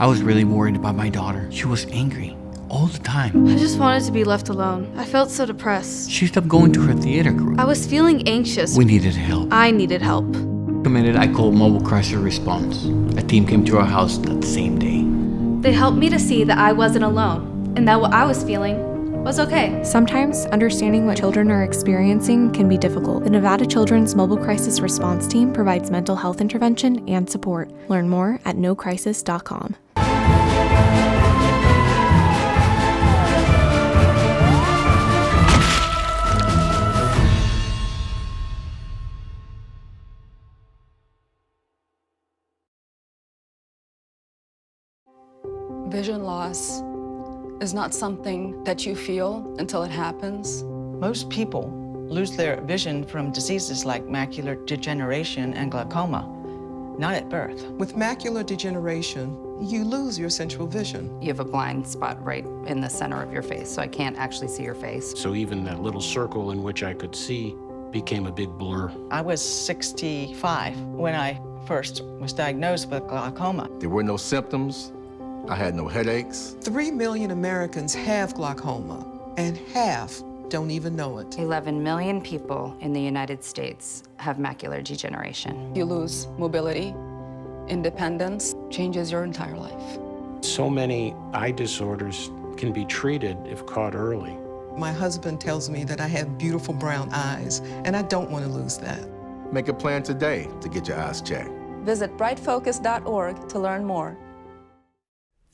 I was really worried about my daughter. She was angry all the time. I just wanted to be left alone. I felt so depressed. She stopped going to her theater group. I was feeling anxious. We needed help. I needed help. I called Mobile Crisis Response. A team came to our house that same day. They helped me to see that I wasn't alone and that what I was feeling was okay. Sometimes understanding what children are experiencing can be difficult. The Nevada Children's Mobile Crisis Response Team provides mental health intervention and support. Learn more at nocrisis.com. Vision loss is not something that you feel until it happens. Most people lose their vision from diseases like macular degeneration and glaucoma, not at birth. With macular degeneration, you lose your central vision. You have a blind spot right in the center of your face, so I can't actually see your face. So even that little circle in which I could see became a big blur. I was 65 when I first was diagnosed with glaucoma. There were no symptoms. I had no headaches. 3 million Americans have glaucoma, and half don't even know it. 11 million people in the United States have macular degeneration. You lose mobility, independence, changes your entire life. So many eye disorders can be treated if caught early. My husband tells me that I have beautiful brown eyes, and I don't want to lose that. Make a plan today to get your eyes checked. Visit brightfocus.org to learn more.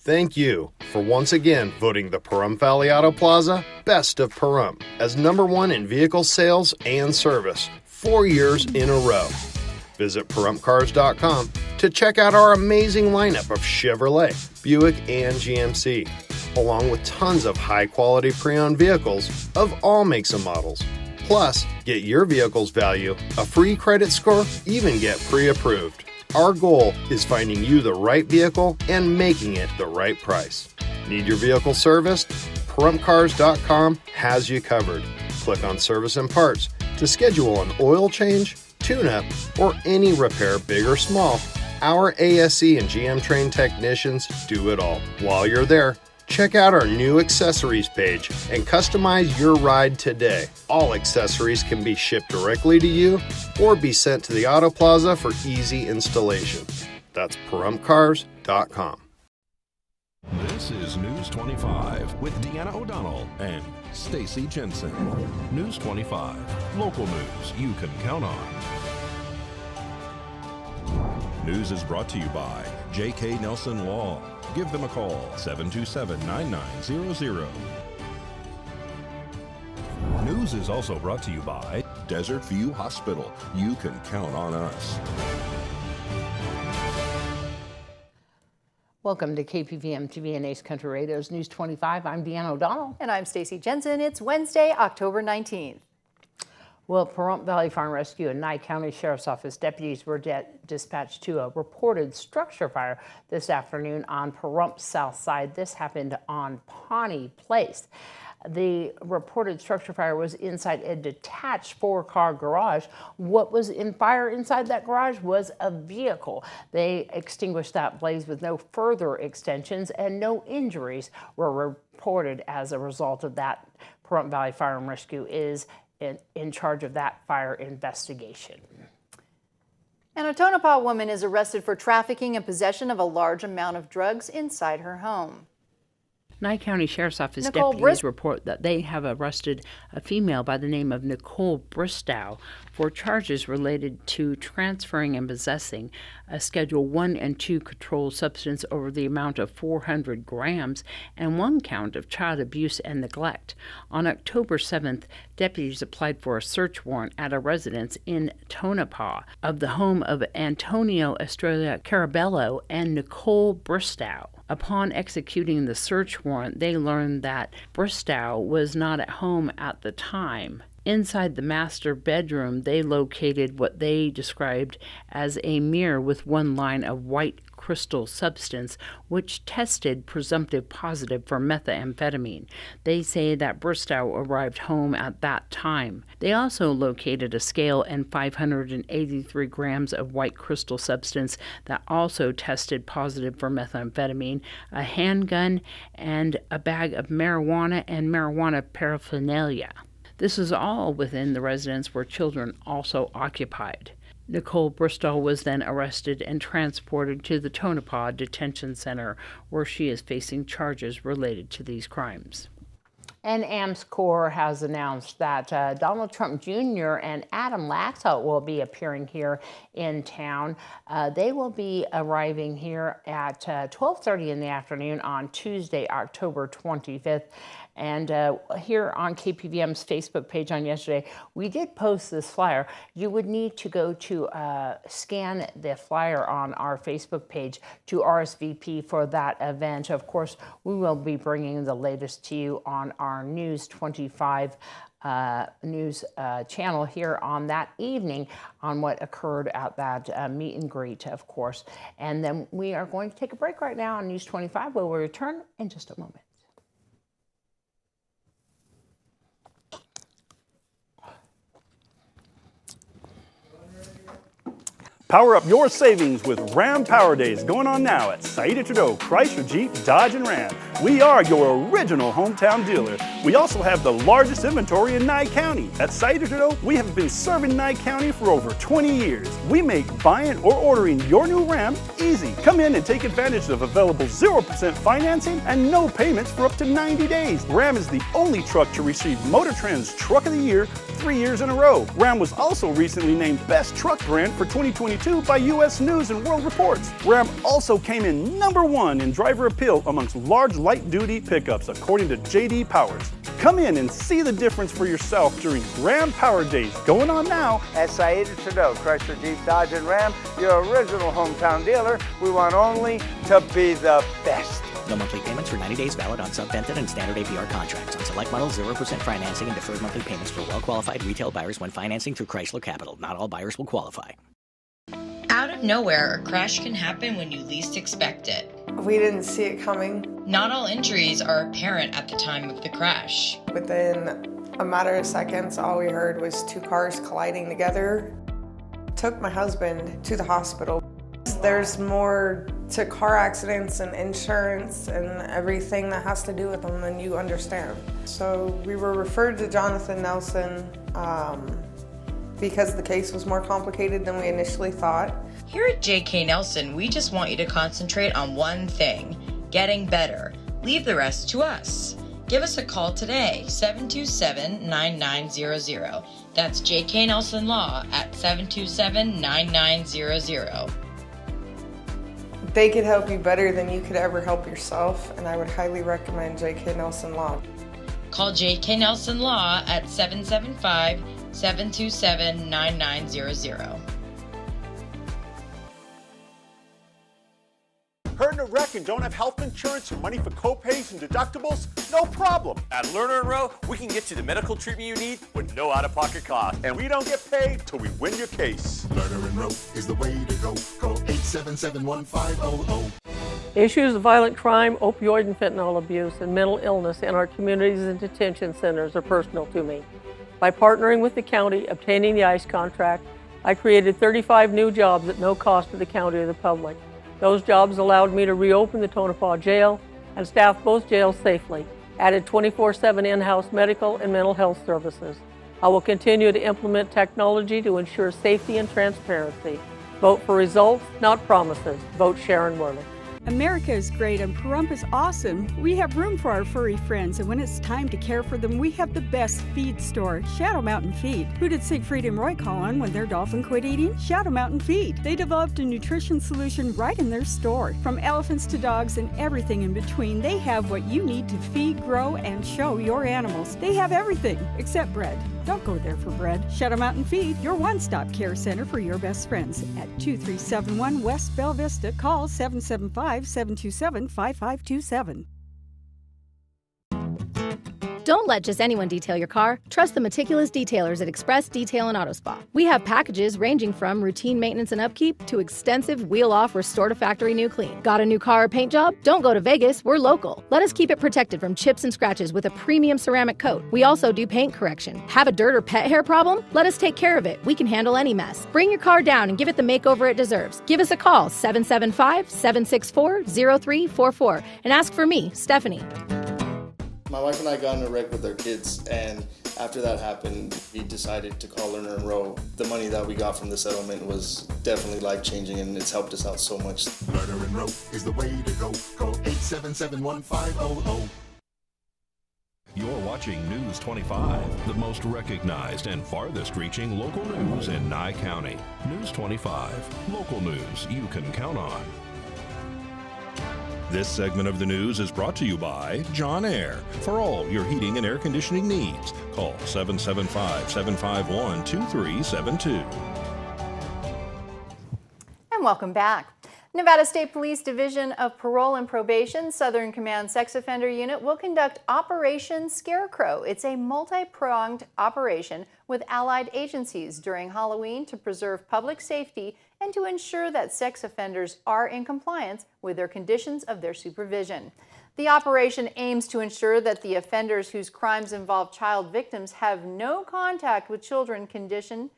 Thank you for once again voting the Pahrump Valley Auto Plaza Best of Pahrump as #1 in vehicle sales and service 4 years in a row. Visit PahrumpCars.com to check out our amazing lineup of Chevrolet, Buick, and GMC, along with tons of high-quality pre-owned vehicles of all makes and models. Plus, get your vehicle's value, a free credit score, even get pre-approved. Our goal is finding you the right vehicle and making it the right price. Need your vehicle serviced? PahrumpCars.com has you covered. Click on Service and Parts to schedule an oil change, tune-up, or any repair, big or small. Our ASE and GM trained technicians do it all. While you're there, check out our new accessories page and customize your ride today. All accessories can be shipped directly to you or be sent to the Auto Plaza for easy installation. That's PahrumpCars.com. This is News 25 with Deanna O'Donnell and Stacy Jensen. News 25, local news you can count on. News is brought to you by J.K. Nelson Law. Give them a call, 727-9900. News is also brought to you by Desert View Hospital. You can count on us. Welcome to KPVM TV and Ace Country Radio's News 25. I'm Deanna O'Donnell. And I'm Stacy Jensen. It's Wednesday, October 19th. Well, Pahrump Valley Fire and Rescue and Nye County Sheriff's Office deputies were dispatched to a reported structure fire this afternoon on Pahrump's south side. This happened on Pawnee Place. The reported structure fire was inside a detached 4-car garage. What was in fire inside that garage was a vehicle. They extinguished that blaze with no further extensions, and no injuries were reported as a result of that. Pahrump Valley Fire and Rescue is in charge of that fire investigation. An a Tonopah woman is arrested for trafficking and possession of a large amount of drugs inside her home. Nye County Sheriff's Office deputies report that they have arrested a female by the name of Nicole Bristow for charges related to transferring and possessing a Schedule 1 and 2 controlled substance over the amount of 400 grams and 1 count of child abuse and neglect. On October 7th, deputies applied for a search warrant at a residence in Tonopah of the home of Antonio Estrella Carabello and Nicole Bristow. Upon executing the search warrant, they learned that Bristow was not at home at the time. Inside the master bedroom, they located what they described as a mirror with one line of white crystal substance, which tested presumptive positive for methamphetamine. They say that Bristow arrived home at that time. They also located a scale and 583 grams of white crystal substance that also tested positive for methamphetamine, a handgun, and a bag of marijuana and marijuana paraphernalia. This is all within the residence where children also occupied. Nicole Bristow was then arrested and transported to the Tonopah Detention Center, where she is facing charges related to these crimes. And AmsCorps has announced that Donald Trump Jr. and Adam Laxalt will be appearing here in town. They will be arriving here at 12:30 in the afternoon on Tuesday, October 25th. And here on KPVM's Facebook page on yesterday, we did post this flyer. You would need to go to scan the flyer on our Facebook page to RSVP for that event. Of course, we will be bringing the latest to you on our News 25 news channel here on that evening on what occurred at that meet and greet, of course. And then we are going to take a break right now on News 25. We'll return in just a moment. Power up your savings with Ram Power Days going on now at Saida Trudeau, Chrysler, Jeep, Dodge, and Ram. We are your original hometown dealer. We also have the largest inventory in Nye County. At Saida Trudeau, we have been serving Nye County for over 20 years. We make buying or ordering your new Ram easy. Come in and take advantage of available 0% financing and no payments for up to 90 days. Ram is the only truck to receive Motor Trend's Truck of the Year 3 years in a row. Ram was also recently named Best Truck Brand for 2022 by U.S. News and World Reports. Ram also came in #1 in driver appeal amongst large light-duty pickups, according to J.D. Powers. Come in and see the difference for yourself during Ram Power Days going on now at Saida Trudeau, Chrysler, Jeep, Dodge, and Ram, your original hometown dealer. We want only to be the best. No monthly payments for 90 days, valid on subvented and standard APR contracts. On select models, 0% financing and deferred monthly payments for well-qualified retail buyers when financing through Chrysler Capital. Not all buyers will qualify. Out of nowhere, a crash can happen when you least expect it. We didn't see it coming. Not all injuries are apparent at the time of the crash. Within a matter of seconds, all we heard was two cars colliding together. Took my husband to the hospital. There's more to car accidents and insurance and everything that has to do with them than you understand. So we were referred to Jonathan Nelson because the case was more complicated than we initially thought. Here at J.K. Nelson, we just want you to concentrate on one thing, getting better. Leave the rest to us. Give us a call today, 727-9900. That's J.K. Nelson Law at 727-9900. They could help you better than you could ever help yourself, and I would highly recommend J.K. Nelson Law. Call J.K. Nelson Law at 775-727-9900. Hurt in a wreck and don't have health insurance or money for co-pays and deductibles? No problem. At Lerner & Rowe, we can get you the medical treatment you need with no out-of-pocket cost. And we don't get paid till we win your case. Lerner & Rowe is the way to go. Call 877-1500. Issues of violent crime, opioid and fentanyl abuse, and mental illness in our communities and detention centers are personal to me. By partnering with the county, obtaining the ICE contract, I created 35 new jobs at no cost to the county or the public. Those jobs allowed me to reopen the Tonopah Jail and staff both jails safely, added 24/7 in-house medical and mental health services. I will continue to implement technology to ensure safety and transparency. Vote for results, not promises. Vote Sharon Worley. America is great and Pahrump is awesome. We have room for our furry friends, and when it's time to care for them, we have the best feed store, Shadow Mountain Feed. Who did Siegfried and Roy call on when their dolphin quit eating? Shadow Mountain Feed. They developed a nutrition solution right in their store. From elephants to dogs and everything in between, they have what you need to feed, grow, and show your animals. They have everything except bread. Don't go there for bread. Shadow Mountain Feed, your one-stop care center for your best friends. At 2371 West Bell Vista, call 775-727-5527. Don't let just anyone detail your car. Trust the meticulous detailers at Express Detail and Auto Spa. We have packages ranging from routine maintenance and upkeep to extensive wheel-off restore to factory new clean. Got a new car or paint job? Don't go to Vegas, we're local. Let us keep it protected from chips and scratches with a premium ceramic coat. We also do paint correction. Have a dirt or pet hair problem? Let us take care of it. We can handle any mess. Bring your car down and give it the makeover it deserves. Give us a call, 775-764-0344, and ask for me, Stephanie. My wife and I got in a wreck with our kids, and after that happened, we decided to call Lerner & Rowe. The money that we got from the settlement was definitely life-changing, and it's helped us out so much. Lerner & Rowe is the way to go. Call 877-1500. You're watching News 25, the most recognized and farthest reaching local news in Nye County. News 25, local news you can count on. This segment of the news is brought to you by John Air. For all your heating and air conditioning needs, call 775-751-2372. And welcome back. Nevada State Police Division of Parole and Probation, Southern Command Sex Offender Unit will conduct Operation Scarecrow. It's a multi-pronged operation with allied agencies during Halloween to preserve public safety and to ensure that sex offenders are in compliance with their conditions of their supervision. The operation aims to ensure that the offenders whose crimes involve child victims have no contact with children condition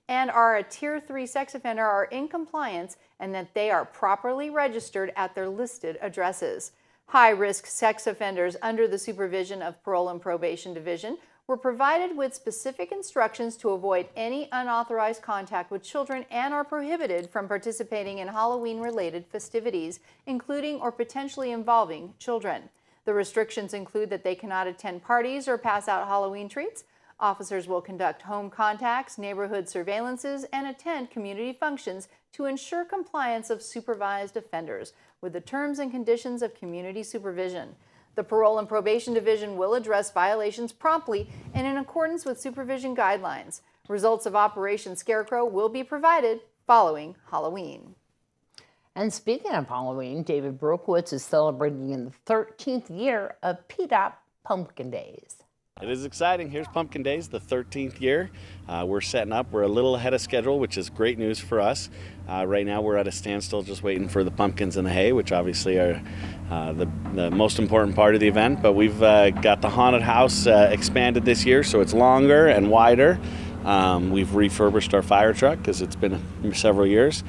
and are a Tier 3 sex offender are in compliance and that they are properly registered at their listed addresses. High-risk sex offenders under the supervision of Parole and Probation Division were provided with specific instructions to avoid any unauthorized contact with children and are prohibited from participating in Halloween-related festivities, including or potentially involving children. The restrictions include that they cannot attend parties or pass out Halloween treats. Officers will conduct home contacts, neighborhood surveillances, and attend community functions to ensure compliance of supervised offenders with the terms and conditions of community supervision. The Parole and Probation Division will address violations promptly and in accordance with supervision guidelines. Results of Operation Scarecrow will be provided following Halloween. And speaking of Halloween, David Brokewitz is celebrating in the 13th year of PDOT Pumpkin Days. It is exciting. Here's Pumpkin Days, the 13th year. We're setting up. We're a little ahead of schedule, which is great news for us. Right now we're at a standstill just waiting for the pumpkins and the hay, which obviously are the most important part of the event. But we've got the haunted house expanded this year, so it's longer and wider. We've refurbished our fire truck because it's been several years.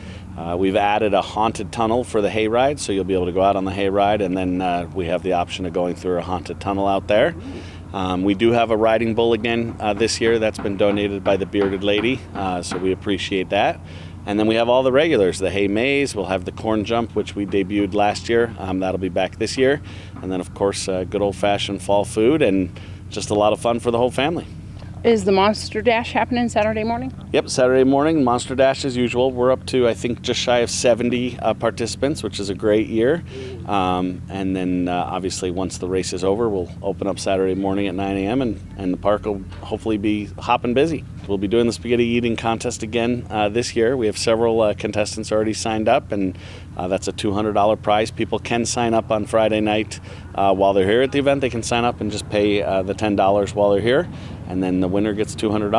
We've added a haunted tunnel for the hayride, so you'll be able to go out on the hayride, and then we have the option of going through a haunted tunnel out there. We do have a riding bull again this year. That's been donated by the Bearded Lady, so we appreciate that. And then we have all the regulars, the hay maze. We'll have the corn jump, which we debuted last year. That'll be back this year. And then, of course, good old-fashioned fall food and just a lot of fun for the whole family. Is the Monster Dash happening Saturday morning? Yep, Saturday morning, Monster Dash as usual. We're up to, I think, just shy of 70 participants, which is a great year. And then, obviously, once the race is over, we'll open up Saturday morning at 9 a.m. and the park will hopefully be hopping busy. We'll be doing the spaghetti eating contest again this year. We have several contestants already signed up, and that's a $200 prize. People can sign up on Friday night while they're here at the event. They can sign up and just pay the $10 while they're here, and then the winner gets $200.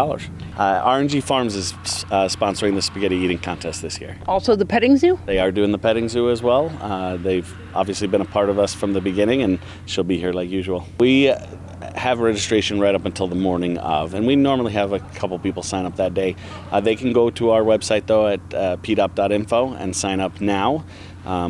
RNG Farms is sponsoring the spaghetti eating contest this year. Also the petting zoo? They are doing the petting zoo as well. They've obviously been a part of us from the beginning, and she'll be here like usual. We have registration right up until the morning of, and we normally have a couple people sign up that day. They can go to our website though at pdop.info and sign up now.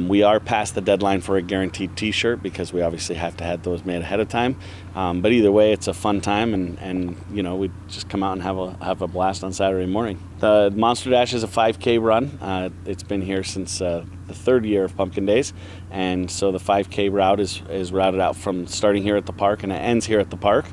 We are past the deadline for a guaranteed t-shirt because we obviously have to have those made ahead of time. But either way, it's a fun time, and you know, we just come out and have a blast on Saturday morning. The Monster Dash is a 5K run. It's been here since the third year of Pumpkin Days, and so the 5K route is routed out from starting here at the park, and it ends here at the park.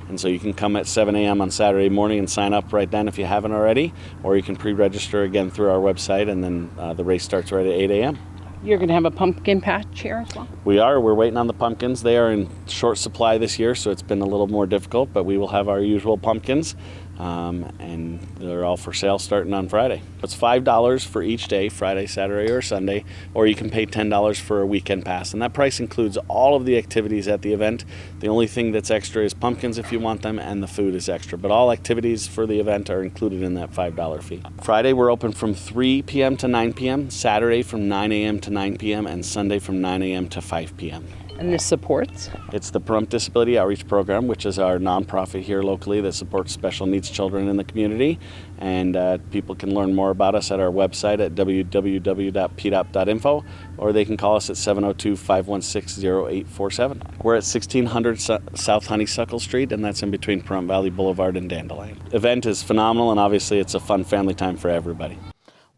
And so you can come at 7 a.m. on Saturday morning and sign up right then if you haven't already, or you can pre-register again through our website, and then the race starts right at 8 a.m. You're going to have a pumpkin patch here as well? We are. We're waiting on the pumpkins. They are in short supply this year, so it's been a little more difficult, but we will have our usual pumpkins. and they're all for sale starting on Friday. It's $5 for each day, Friday, Saturday, or Sunday, or you can pay $10 for a weekend pass. And that price includes all of the activities at the event. The only thing that's extra is pumpkins if you want them, and the food is extra. But all activities for the event are included in that $5 fee. Friday, we're open from 3 p.m. to 9 p.m., Saturday from 9 a.m. to 9 p.m., and Sunday from 9 a.m. to 5 p.m. And this supports? It's the Pahrump Disability Outreach Program, which is our nonprofit here locally that supports special needs children in the community. And people can learn more about us at our website at www.pdop.info, or they can call us at 702-516-0847. We're at 1600 South Honeysuckle Street, and that's in between Pahrump Valley Boulevard and Dandelion. Event is phenomenal, and obviously it's a fun family time for everybody.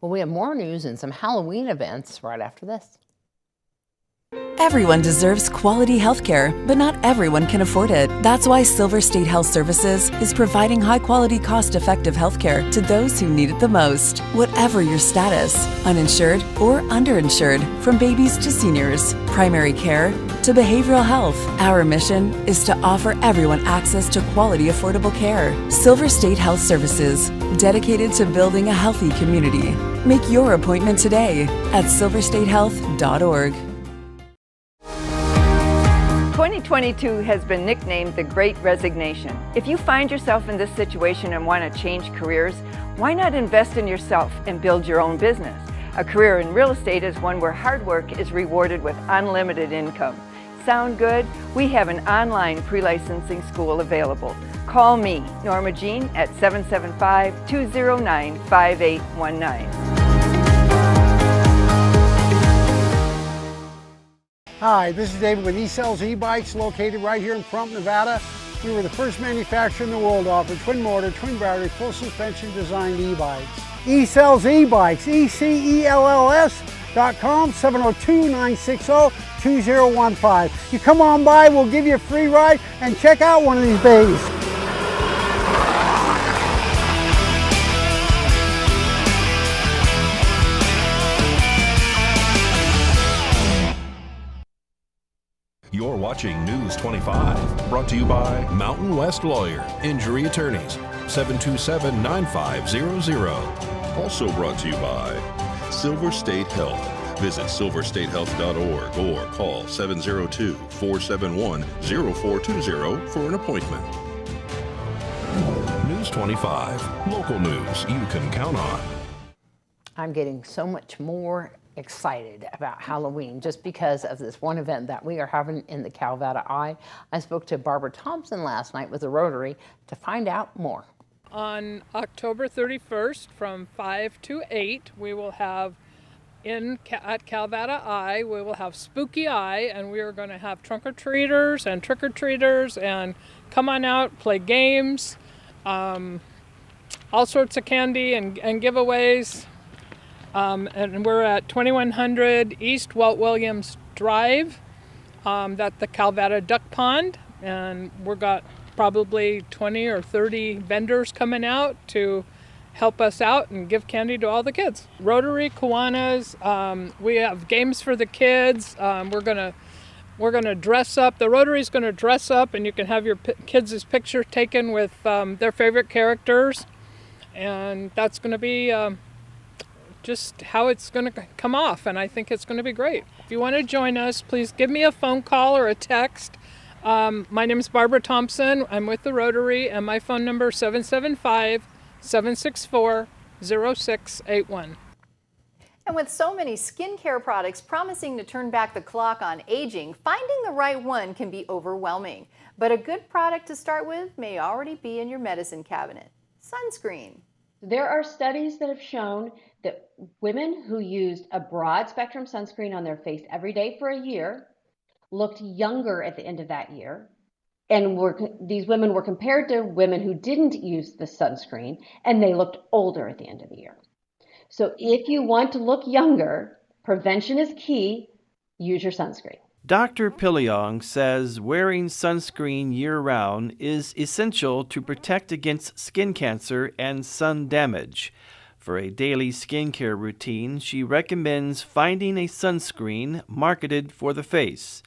Well, we have more news and some Halloween events right after this. Everyone deserves quality health care, but not everyone can afford it. That's why Silver State Health Services is providing high-quality, cost-effective health care to those who need it the most. Whatever your status, uninsured or underinsured, from babies to seniors, primary care to behavioral health, our mission is to offer everyone access to quality, affordable care. Silver State Health Services, dedicated to building a healthy community. Make your appointment today at silverstatehealth.org. 2022 has been nicknamed the Great Resignation. If you find yourself in this situation and want to change careers, why not invest in yourself and build your own business? A career in real estate is one where hard work is rewarded with unlimited income. Sound good? We have an online pre-licensing school available. Call me, Norma Jean, at 775-209-5819. Hi, this is David with eSells e-bikes, located right here in Pahrump, Nevada. We were the first manufacturer in the world to offer twin motor, twin battery, full suspension designed e-bikes. eSells e-bikes, ECELLS.com, 702-960-2015. You come on by, we'll give you a free ride and check out one of these babies. You're watching News 25, brought to you by Mountain West Lawyer, Injury Attorneys, 727-9500. Also brought to you by Silver State Health. Visit silverstatehealth.org or call 702-471-0420 for an appointment. News 25, local news you can count on. I'm getting so much more excited about Halloween just because of this one event that we are having in the Calvada Eye. I spoke to Barbara Thompson last night with the Rotary to find out more. On October 31st from 5 to 8, we will have at Calvada Eye, we will have Spooky Eye, and we are going to have trunk-or-treaters and trick-or-treaters and come on out, play games, all sorts of candy and giveaways. And we're at 2100 East Walt Williams Drive, at the Calvada Duck Pond, and we've got probably 20 or 30 vendors coming out to help us out and give candy to all the kids. Rotary, Kiwanis, we have games for the kids. We're gonna dress up. The Rotary's gonna dress up, and you can have your kids' picture taken with their favorite characters, and that's gonna be just how it's going to come off, and I think it's going to be great. If you want to join us, please give me a phone call or a text. My name is Barbara Thompson. I'm with the Rotary, and my phone number is 775-764-0681. And with so many skincare products promising to turn back the clock on aging, finding the right one can be overwhelming. But a good product to start with may already be in your medicine cabinet. Sunscreen. There are studies that have shown that women who used a broad spectrum sunscreen on their face every day for a year looked younger at the end of that year. And these women were compared to women who didn't use the sunscreen, and they looked older at the end of the year. So if you want to look younger, prevention is key. Use your sunscreen. Dr. Piliong says wearing sunscreen year-round is essential to protect against skin cancer and sun damage. For a daily skincare routine, she recommends finding a sunscreen marketed for the face.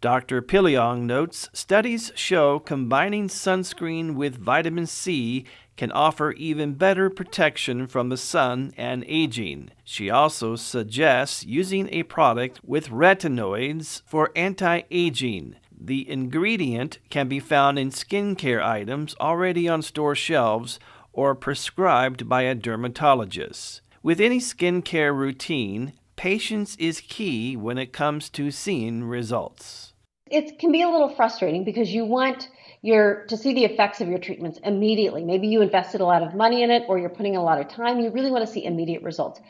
Dr. Piliong notes studies show combining sunscreen with vitamin C can offer even better protection from the sun and aging. She also suggests using a product with retinoids for anti-aging. The ingredient can be found in skincare items already on store shelves or prescribed by a dermatologist. With any skincare routine, patience is key when it comes to seeing results. It can be a little frustrating because you want to see the effects of your treatments immediately. Maybe you invested a lot of money in it or you're putting a lot of time. You really want to see immediate results.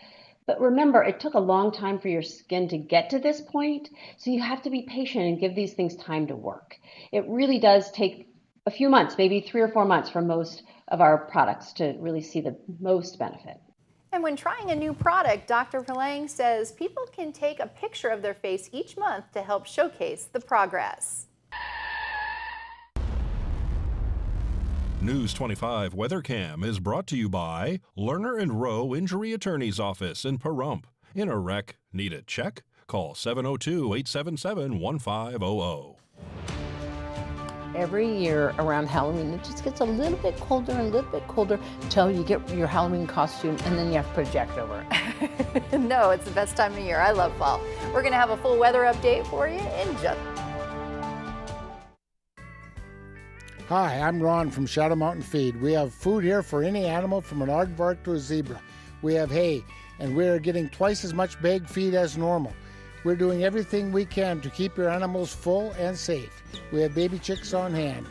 But remember, it took a long time for your skin to get to this point, so you have to be patient and give these things time to work. It really does take a few months, maybe 3 or 4 months for most of our products to really see the most benefit. And when trying a new product, Dr. Piliong says people can take a picture of their face each month to help showcase the progress. News 25 WeatherCam is brought to you by Lerner and Rowe Injury Attorney's Office in Pahrump. In a wreck, need a check? Call 702-877-1500. Every year around Halloween, it just gets a little bit colder and a little bit colder until you get your Halloween costume and then you have to put a jacket over it. No, it's the best time of year. I love fall. We're going to have a full weather update for you in just... Hi, I'm Ron from Shadow Mountain Feed. We have food here for any animal from an aardvark to a zebra. We have hay, and we are getting twice as much bag feed as normal. We're doing everything we can to keep your animals full and safe. We have baby chicks on hand.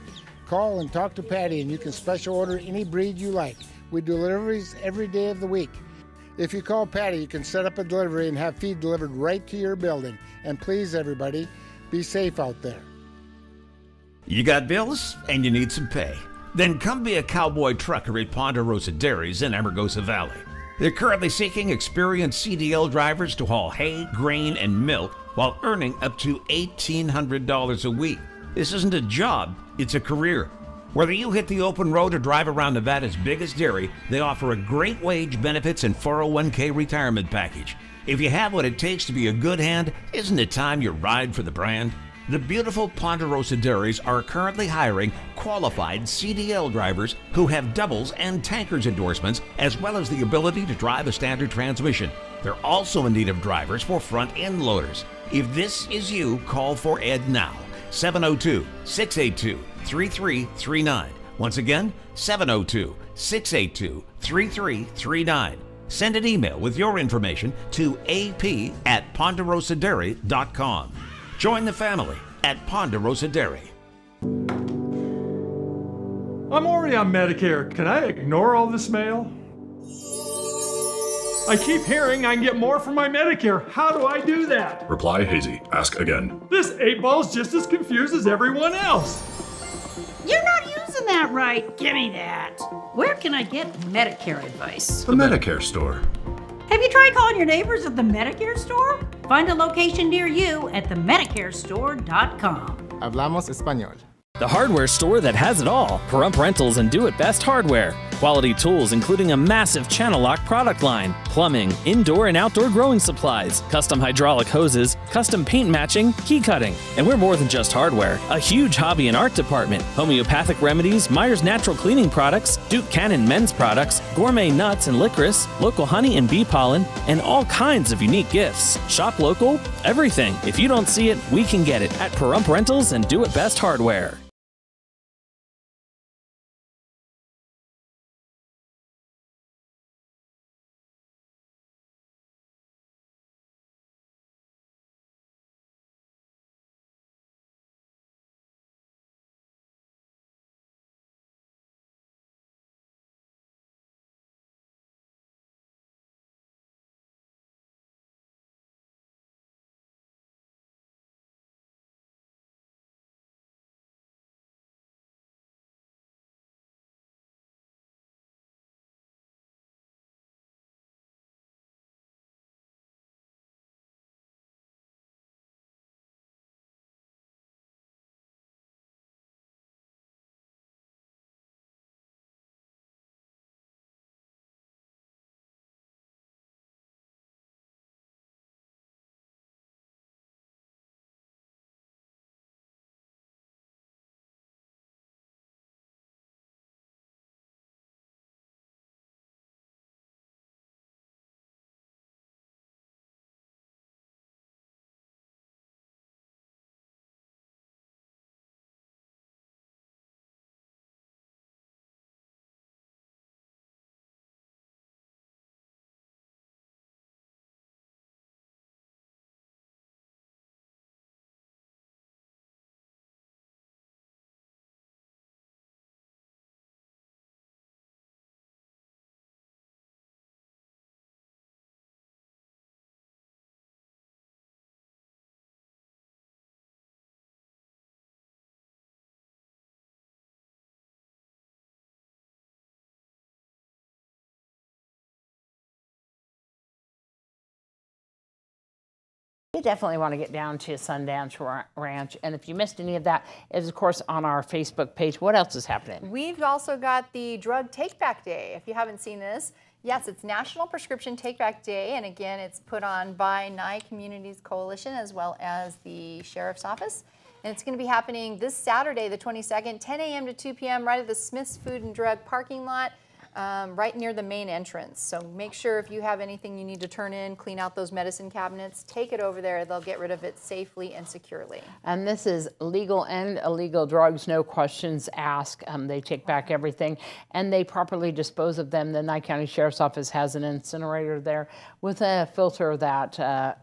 Call and talk to Patty and you can special order any breed you like. We do deliveries every day of the week. If you call Patty, you can set up a delivery and have feed delivered right to your building. And please, everybody, be safe out there. You got bills and you need some pay? Then come be a cowboy trucker at Ponderosa Dairies in Amargosa Valley. They're currently seeking experienced CDL drivers to haul hay, grain, and milk while earning up to $1,800 a week. This isn't a job, it's a career. Whether you hit the open road or drive around Nevada's biggest dairy, they offer a great wage, benefits, and 401k retirement package. If you have what it takes to be a good hand, isn't it time you ride for the brand? The beautiful Ponderosa Dairies are currently hiring qualified CDL drivers who have doubles and tankers endorsements, as well as the ability to drive a standard transmission. They're also in need of drivers for front-end loaders. If this is you, call for Ed now. 702-682-3339. Once again, 702-682-3339. Send an email with your information to ap@ponderosadairy.com. Join the family at Ponderosa Dairy. I'm already on Medicare. Can I ignore all this mail? I keep hearing I can get more from my Medicare. How do I do that? Reply hazy. Ask again. This 8-ball's just as confused as everyone else. You're not using that right. Give me that. Where can I get Medicare advice? The Medicare store. Have you tried calling your neighbors at the Medicare store? Find a location near you at themedicarestore.com. Hablamos español. The hardware store that has it all. Pahrump Rentals and Do It Best Hardware. Quality tools including a massive channel lock product line, plumbing, indoor and outdoor growing supplies, custom hydraulic hoses, custom paint matching, key cutting. And we're more than just hardware. A huge hobby and art department, homeopathic remedies, Meyer's natural cleaning products, Duke Cannon men's products, gourmet nuts and licorice, local honey and bee pollen, and all kinds of unique gifts. Shop local, everything. If you don't see it, we can get it at Pahrump Rentals and Do It Best Hardware. definitely want to get down to Sundance Ranch. And if you missed any of that, it's of course on our Facebook page. What else is happening? We've also got the Drug Take Back Day. If you haven't seen this, yes, it's National Prescription Take Back Day. And again, it's put on by Nye Communities Coalition as well as the Sheriff's Office. And it's going to be happening this Saturday, the 22nd, 10 a.m. to 2 p.m. right at the Smith's Food and Drug parking lot. Right near the main entrance. So make sure if you have anything you need to turn in, clean out those medicine cabinets, take it over there. They'll get rid of it safely and securely. And this is legal and illegal drugs, no questions asked. They take back everything and they properly dispose of them. The Nye County Sheriff's Office has an incinerator there with a filter that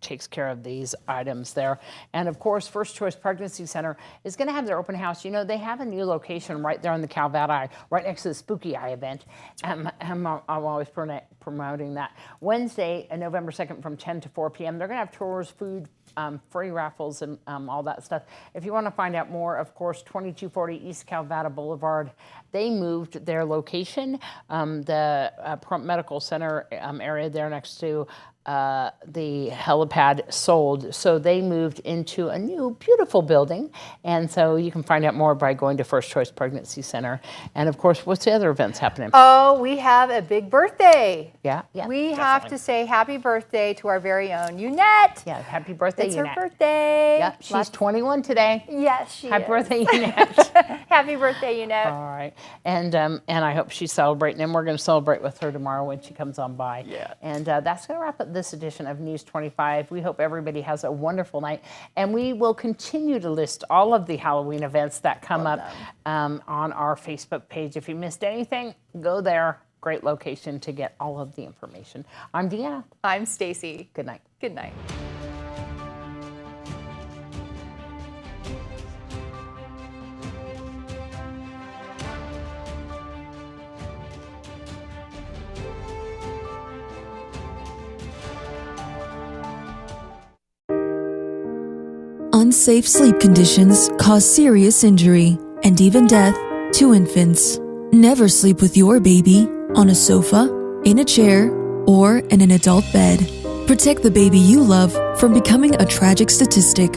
takes care of these items there. And of course, First Choice Pregnancy Center is going to have their open house. You know, they have a new location right there on the Calvada Eye, right next to the Spooky Eye event. I'm always promoting that. Wednesday, November 2nd from 10 to 4 p.m. They're going to have tours, food, free raffles, and all that stuff. If you want to find out more, of course, 2240 East Calvada Boulevard. They moved their location, the Pahrump Medical Center area there next to the helipad sold, so they moved into a new beautiful building, and so you can find out more by going to First Choice Pregnancy Center. And of course, what's the other events happening? Oh, we have a big birthday. Yeah, we definitely have to say happy birthday to our very own Unette. Yeah, happy birthday, it's Unette. Her birthday. Yep, she's 21 today. Yes, she happy is. Birthday, Unette. Happy birthday, Unette. All right, and I hope she's celebrating, and we're going to celebrate with her tomorrow when she comes on by. Yeah. And that's going to wrap up this edition of News 25. We hope everybody has a wonderful night, and we will continue to list all of the Halloween events that come up on our Facebook page. If you missed anything, go there. Great location to get all of the information. I'm Deanna. I'm Stacy. Good night. Good night. Unsafe sleep conditions cause serious injury and even death to infants. Never sleep with your baby on a sofa, in a chair, or in an adult bed. Protect the baby you love from becoming a tragic statistic.